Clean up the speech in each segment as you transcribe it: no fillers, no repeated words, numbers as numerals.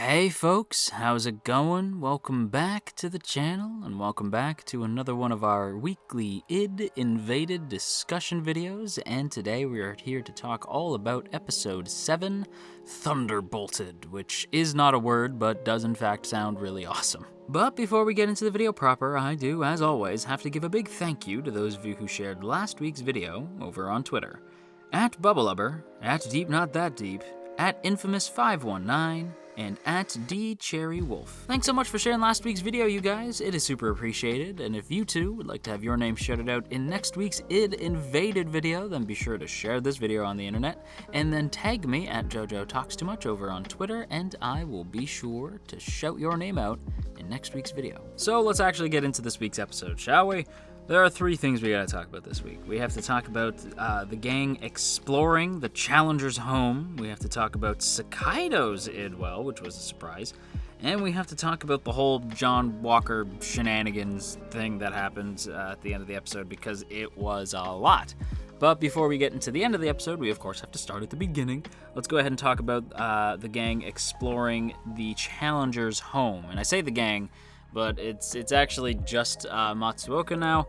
Hey folks, how's it going? Welcome back to the channel, and welcome back to another one of our weekly id Invaded discussion videos, and today we are here to talk all about episode 7, Thunderbolted, which is not a word, but does in fact sound really awesome. But before we get into the video proper, I do, as always, have to give a big thank you to those of you who shared last week's video over on Twitter. At Bubblubber, at Deep Not That Deep, at Infamous519, and at DCherryWolf. Thanks so much for sharing last week's video, you guys. It is super appreciated, and if you too would like to have your name shouted out in next week's id Invaded video, then be sure to share this video on the internet, and then tag me at JoJo Talks Too Much over on Twitter, and I will be sure to shout your name out in next week's video. So let's actually get into this week's episode, shall we? There are 3 things we gotta talk about this week. We have to talk about the gang exploring the Challenger's home. We have to talk about Sakaido's Idwell, which was a surprise. And we have to talk about the whole John Walker shenanigans thing that happened at the end of the episode, because it was a lot. But before we get into the end of the episode, we of course have to start at the beginning. Let's go ahead and talk about the gang exploring the Challenger's home. And I say the gang, but it's actually just Matsuoka now,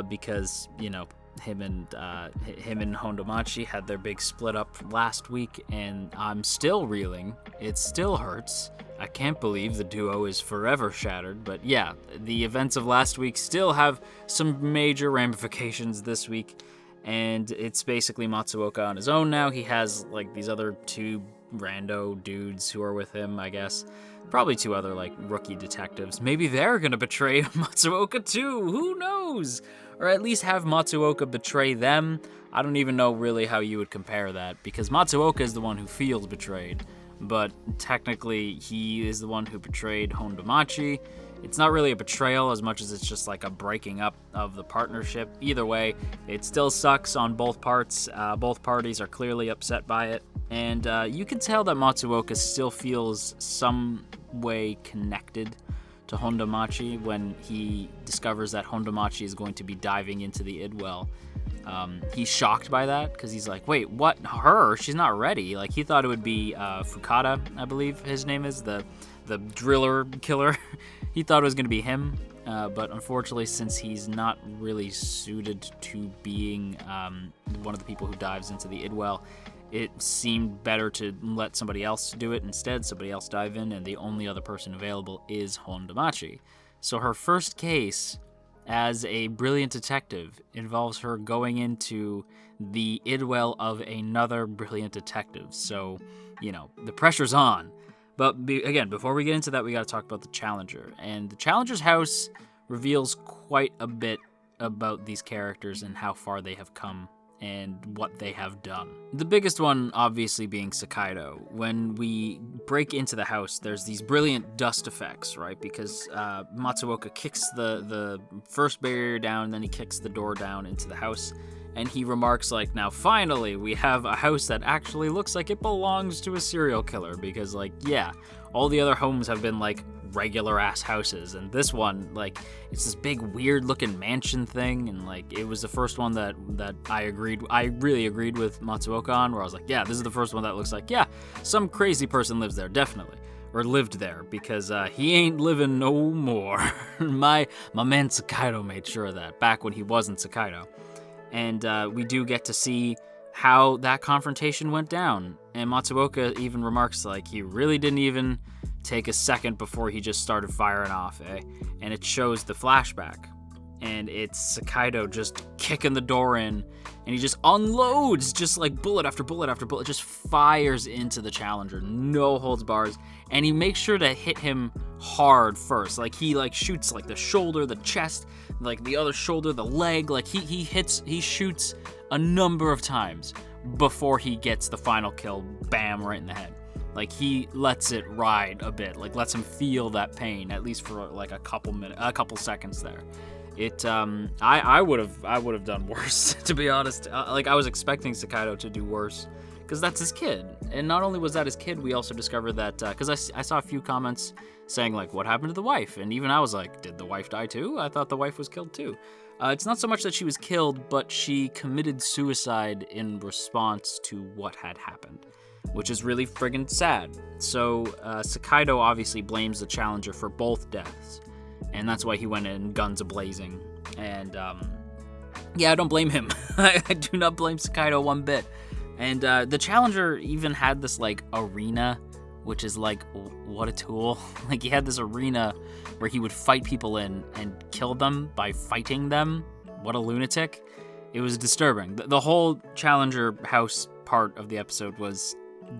because, you know, him and Hondomachi had their big split up last week, and I'm still reeling. It still hurts. I can't believe the duo is forever shattered, but yeah, the events of last week still have some major ramifications this week, and it's basically Matsuoka on his own now. He has, like, these other 2 rando dudes who are with him, I guess. Probably 2 other, like, rookie detectives. Maybe they're gonna betray Matsuoka too, who knows? Or at least have Matsuoka betray them. I don't even know really how you would compare that, because Matsuoka is the one who feels betrayed, but technically he is the one who betrayed Hondomachi. It's not really a betrayal as much as it's just like a breaking up of the partnership. Either way, it still sucks on both parts. Both parties are clearly upset by it. And you can tell that Matsuoka still feels some way connected to Hondomachi when he discovers that Hondomachi is going to be diving into the Idwell. He's shocked by that, because he's like, wait, what? Her? She's not ready. Like, he thought it would be Fukada, I believe his name is, the driller killer. He thought it was going to be him, but unfortunately, since he's not really suited to being one of the people who dives into the Idwell, it seemed better to let somebody else do it instead, somebody else dive in, and the only other person available is Hondomachi. So her first case as a brilliant detective involves her going into the Idwell of another brilliant detective. So, you know, the pressure's on. But again, before we get into that, we got to talk about the Challenger. And the Challenger's house reveals quite a bit about these characters and how far they have come and what they have done. The biggest one obviously being Sakaido. When we break into the house, there's these brilliant dust effects, right? Because Matsuoka kicks the first barrier down, and then he kicks the door down into the house, and he remarks like, now finally we have a house that actually looks like it belongs to a serial killer, because, like, yeah, all the other homes have been like regular ass houses, and this one, like, it's this big weird looking mansion thing, and like, it was the first one that I really agreed with Matsuoka on, where I was like, yeah, this is the first one that looks like, yeah, some crazy person lives there, definitely, or lived there, because he ain't living no more. my man Sakaido made sure of that back when he wasn't Sakaido. And we do get to see how that confrontation went down, and Matsuoka even remarks like, he really didn't even take a second before he just started firing off, eh? And it shows the flashback, and it's Sakaido just kicking the door in, and he just unloads, just like bullet after bullet after bullet, just fires into the Challenger, no holds bars, and he makes sure to hit him hard first. Like, he like shoots like the shoulder, the chest, like the other shoulder, the leg, like he shoots a number of times before he gets the final kill, bam, right in the head. Like, he lets it ride a bit, like lets him feel that pain, at least for like a couple seconds there. It I would have done worse, to be honest. Like, I was expecting Sakaido to do worse, because that's his kid. And not only was that his kid, we also discovered that, because I saw a few comments saying like, what happened to the wife? And even I was like, did the wife die too? I thought the wife was killed too. It's not so much that she was killed, but she committed suicide in response to what had happened. which is really friggin' sad. So Sakaido obviously blames the challenger for both deaths, and that's why he went in guns a-blazing. And yeah, I don't blame him. I do not blame Sakaido one bit. And the challenger even had this like arena, which is like, what a tool. Like, he had this arena where he would fight people in and kill them by fighting them. What a lunatic. It was disturbing. The whole challenger house part of the episode was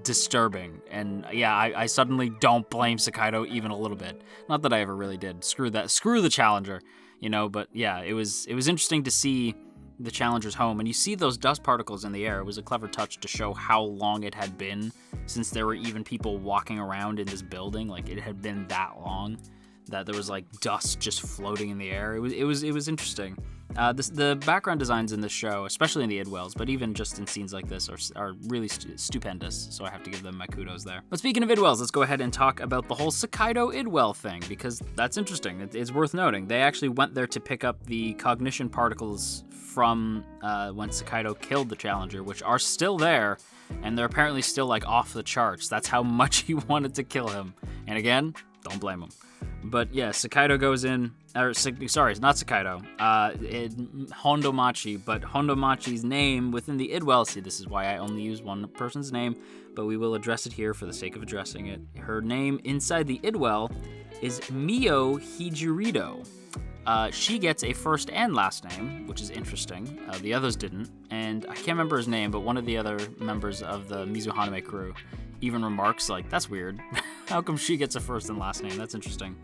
disturbing. And yeah, I suddenly don't blame Sakaido even a little bit. Not that I ever really did. Screw that. Screw the challenger, you know, but yeah, it was interesting to see the challenger's home, and you see those dust particles in the air. It was a clever touch to show how long it had been since there were even people walking around in this building. Like, it had been that long that there was like dust just floating in the air. It was interesting. The background designs in this show, especially in the Idwells, but even just in scenes like this, are really stupendous, so I have to give them my kudos there. But speaking of Idwells, let's go ahead and talk about the whole Sakaido Idwell thing, because that's interesting. It's worth noting. They actually went there to pick up the cognition particles from when Sakaido killed the challenger, which are still there, and they're apparently still like off the charts. That's how much he wanted to kill him. And again, don't blame him. But yeah, Sakaido goes in, sorry, it's not Sakaido, Hondomachi, but Hondomachi's name within the Idwell, see, this is why I only use one person's name, but we will address it here for the sake of addressing it. Her name inside the Idwell is Mio Hijirido. She gets a first and last name, which is interesting. The others didn't, and I can't remember his name, but one of the other members of the Mizuhaname crew even remarks, like, that's weird. How come she gets a first and last name? That's interesting.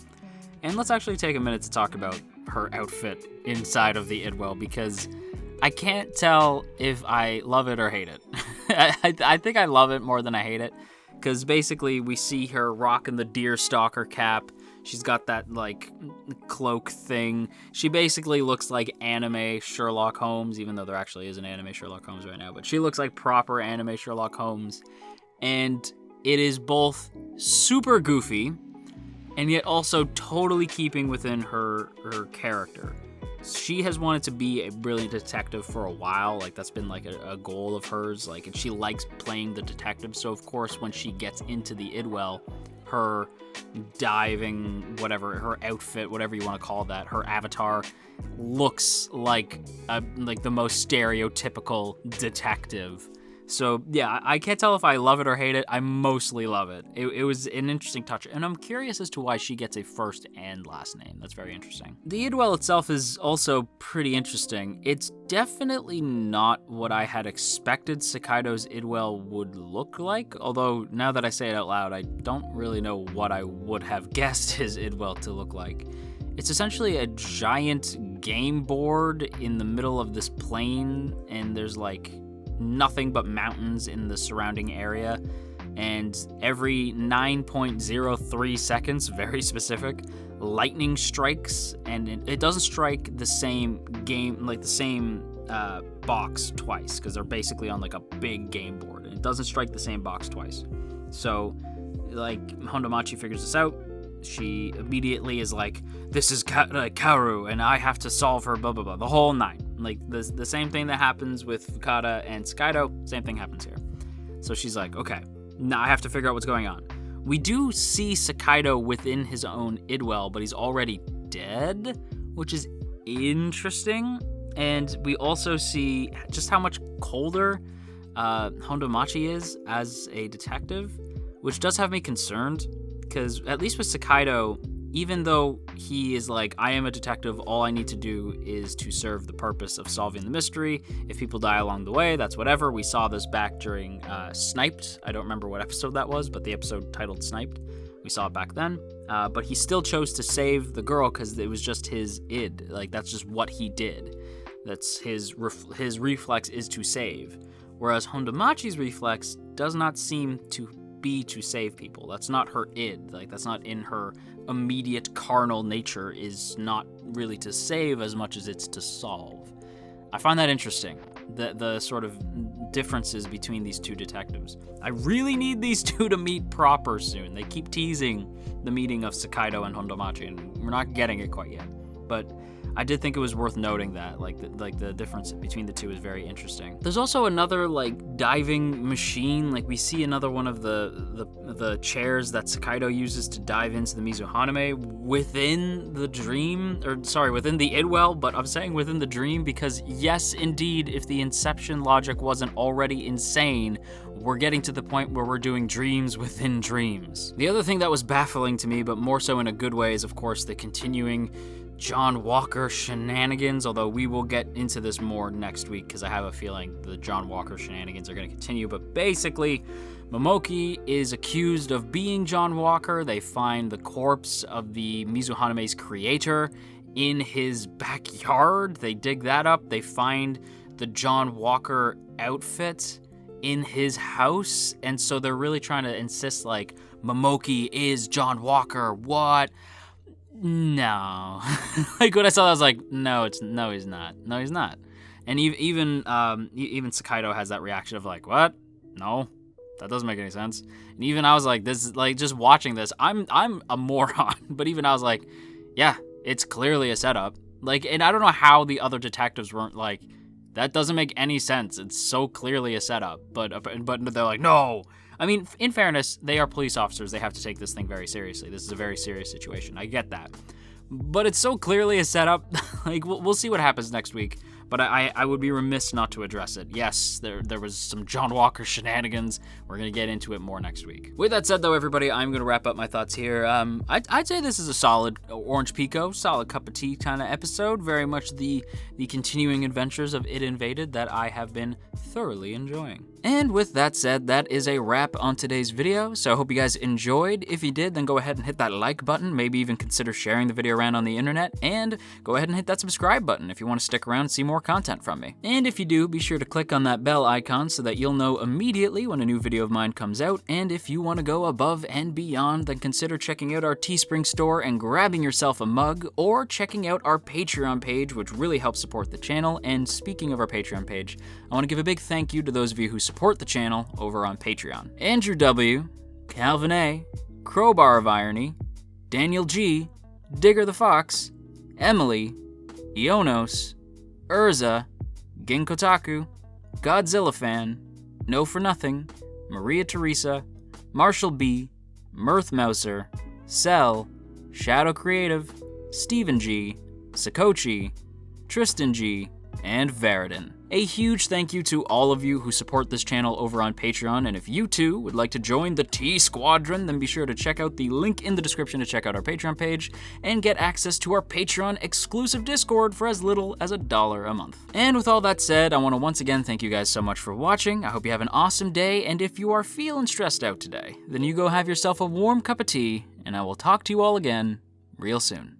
And let's actually take a minute to talk about her outfit inside of the Idwell, because I can't tell if I love it or hate it. I think I love it more than I hate it, because basically we see her rocking the deerstalker cap. She's got that, like, cloak thing. She basically looks like anime Sherlock Holmes, even though there actually is an anime Sherlock Holmes right now. But she looks like proper anime Sherlock Holmes. And it is both super goofy and yet also totally keeping within her character. She has wanted to be a brilliant detective for a while. Like, that's been like a goal of hers. Like, and she likes playing the detective. So of course, when she gets into the Idwell, her diving, whatever, her outfit, whatever you want to call that, her avatar looks like the most stereotypical detective. So yeah, I can't tell if I love it or hate it. I mostly love it. It was an interesting touch, and I'm curious as to why she gets a first and last name. That's very interesting. The Idwell itself is also pretty interesting. It's definitely not what I had expected Sakaido's Idwell would look like, although now that I say it out loud, I don't really know what I would have guessed his Idwell to look like. It's essentially a giant game board in the middle of this plain, and there's like nothing but mountains in the surrounding area, and every 9.03 seconds, very specific, lightning strikes, and it doesn't strike the same game, like the same box twice, because they're basically on like a big game board, and it doesn't strike the same box twice. So like Hondomachi figures this out. She immediately is like, this is Kaoru, and I have to solve her, blah blah blah, the whole nine. Like, the same thing that happens with Fukada and Sakaido, same thing happens here. So she's like, okay, now I have to figure out what's going on. We do see Sakaido within his own Idwell, but he's already dead, which is interesting. And we also see just how much colder Hondomachi is as a detective, which does have me concerned, because at least with Sakaido, even though he is like, I am a detective, all I need to do is to serve the purpose of solving the mystery. If people die along the way, that's whatever. We saw this back during Sniped. I don't remember what episode that was, but the episode titled Sniped. We saw it back then. But he still chose to save the girl because it was just his id. Like, that's just what he did. That's his reflex is to save. Whereas Hondomachi's reflex does not seem to be to save people. That's not her id. Like, that's not in her immediate carnal nature, is not really to save as much as it's to solve. I find that interesting, the sort of differences between these two detectives. I really need these two to meet proper soon. They keep teasing the meeting of Sakaido and Hondomachi, and we're not getting it quite yet. But I did think it was worth noting that, like the difference between the two is very interesting. There's also another like diving machine. Like we see another one of the chairs that Sakaido uses to dive into the Mizuhaname within the dream, or sorry, within the Idwell, but I'm saying within the dream because yes, indeed, if the Inception logic wasn't already insane, we're getting to the point where we're doing dreams within dreams. The other thing that was baffling to me, but more so in a good way, is of course the continuing John Walker shenanigans, although we will get into this more next week because I have a feeling the John Walker shenanigans are going to continue. But basically, Momoki is accused of being John Walker. They find the corpse of the Mizuhaname's creator in his backyard. They dig that up. They find the John Walker outfit in his house, and so they're really trying to insist like Momoki is John Walker. What? No. Like when I saw that, I was like, no, he's not. No, he's not. And even Sakaido has that reaction of like, what? No, that doesn't make any sense. And even I was like, this is like just watching this, I'm a moron. But even I was like, yeah, it's clearly a setup. Like, and I don't know how the other detectives weren't like, that doesn't make any sense. It's so clearly a setup. But they're like, no. I mean, in fairness, they are police officers. They have to take this thing very seriously. This is a very serious situation. I get that. But it's so clearly a setup. Like, we'll see what happens next week. But I would be remiss not to address it. Yes, there was some John Walker shenanigans. We're going to get into it more next week. With that said, though, everybody, I'm going to wrap up my thoughts here. I'd say this is a solid Orange Pico, solid cup of tea kind of episode. Very much the continuing adventures of It Invaded that I have been thoroughly enjoying. And with that said, that is a wrap on today's video. So I hope you guys enjoyed. If you did, then go ahead and hit that like button. Maybe even consider sharing the video around on the internet. And go ahead and hit that subscribe button if you want to stick around and see more content from me. And if you do, be sure to click on that bell icon so that you'll know immediately when a new video of mine comes out. And if you want to go above and beyond, then consider checking out our Teespring store and grabbing yourself a mug, or checking out our Patreon page, which really helps support the channel. And speaking of our Patreon page, I want to give a big thank you to those of you who support the channel over on Patreon. Andrew W., Calvin A., Crowbar of Irony, Daniel G., Digger the Fox, Emily, Ionos, Urza, Ginkotaku, Godzilla Fan, No For Nothing, Maria Teresa, Marshall B., Mirth Mouser, Cell, Shadow Creative, Stephen G., Sakochi, Tristan G., and Veridin. A huge thank you to all of you who support this channel over on Patreon, and if you too would like to join the T Squadron, then be sure to check out the link in the description to check out our Patreon page and get access to our Patreon exclusive Discord for as little as $1 a month. And with all that said, I want to once again thank you guys so much for watching. I hope you have an awesome day, and if you are feeling stressed out today, then you go have yourself a warm cup of tea, and I will talk to you all again real soon.